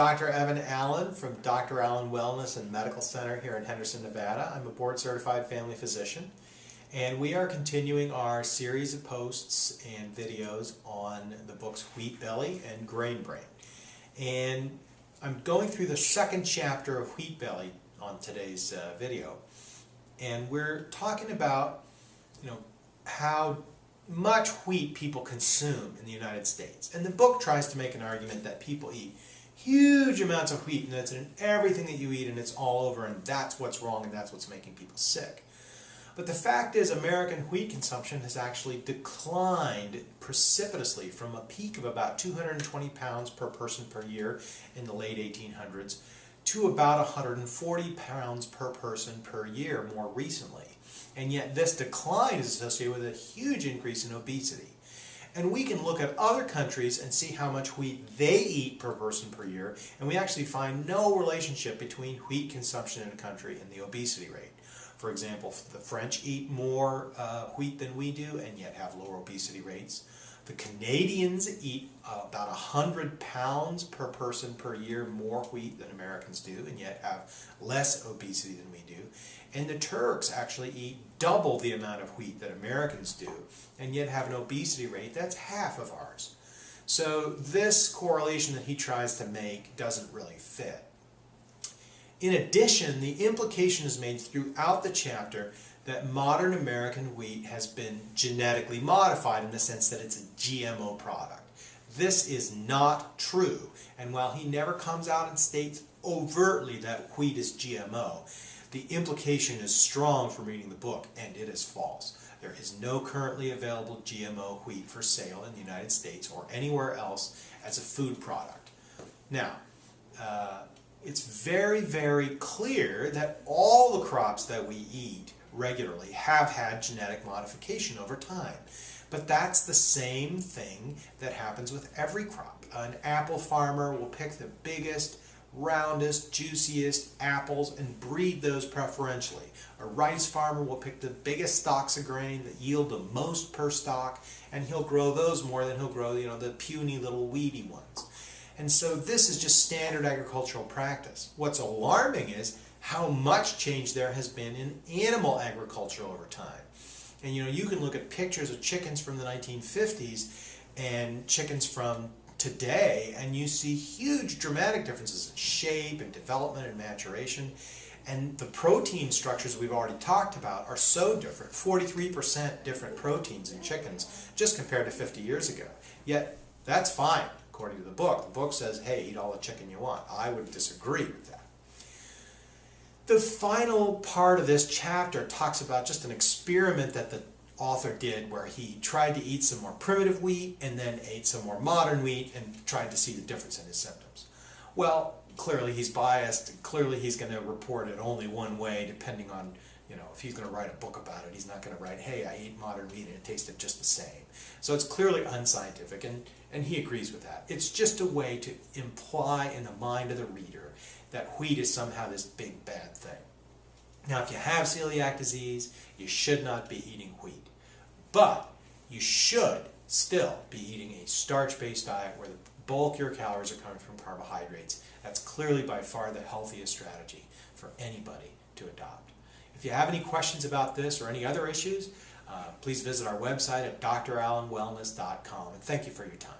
Dr. Evan Allen from Dr. Allen Wellness and Medical Center here in Henderson, Nevada. I'm a board-certified family physician, and we are continuing our series of posts and videos on the books Wheat Belly and Grain Brain. And I'm going through the second chapter of Wheat Belly on today's video, and we're talking about, how much wheat people consume in the United States. And the book tries to make an argument that people eat huge amounts of wheat, and it's in everything that you eat, and it's all over, and that's what's wrong, and that's what's making people sick. But the fact is, American wheat consumption has actually declined precipitously from a peak of about 220 pounds per person per year in the late 1800s to about 140 pounds per person per year more recently. And yet this decline is associated with a huge increase in obesity. And we can look at other countries and see how much wheat they eat per person per year, and we actually find no relationship between wheat consumption in a country and the obesity rate. For example, the French eat more wheat than we do and yet have lower obesity rates. The Canadians eat about 100 pounds per person per year more wheat than Americans do and yet have less obesity than we do. And the Turks actually eat double the amount of wheat that Americans do and yet have an obesity rate that's half of ours. So this correlation that he tries to make doesn't really fit. In addition, the implication is made throughout the chapter that modern American wheat has been genetically modified in the sense that it's a GMO product. This is not true, and while he never comes out and states overtly that wheat is GMO, the implication is strong from reading the book, and it is false. There is no currently available GMO wheat for sale in the United States or anywhere else as a food product. Now, it's very, very clear that all the crops that we eat regularly have had genetic modification over time. But that's the same thing that happens with every crop. An apple farmer will pick the biggest, roundest, juiciest apples and breed those preferentially. A rice farmer will pick the biggest stalks of grain that yield the most per stalk, and he'll grow those more than he'll grow, the puny little weedy ones. And so this is just standard agricultural practice. What's alarming is how much change there has been in animal agriculture over time. And you can look at pictures of chickens from the 1950s and chickens from today, and you see huge dramatic differences in shape and development and maturation. And the protein structures we've already talked about are so different, 43% different proteins in chickens just compared to 50 years ago. Yet that's fine, according to the book. The book says, hey, eat all the chicken you want. I would disagree with that. The final part of this chapter talks about just an experiment that the author did where he tried to eat some more primitive wheat and then ate some more modern wheat and tried to see the difference in his symptoms. Well, clearly he's biased, and clearly he's going to report it only one way depending on, if he's going to write a book about it, he's not going to write, hey, I ate modern wheat and it tasted just the same. So it's clearly unscientific, and he agrees with that. It's just a way to imply in the mind of the reader that wheat is somehow this big bad thing. Now, if you have celiac disease, you should not be eating wheat. But you should still be eating a starch-based diet where the bulk of your calories are coming from carbohydrates. That's clearly by far the healthiest strategy for anybody to adopt. If you have any questions about this or any other issues, please visit our website at drallenwellness.com. And thank you for your time.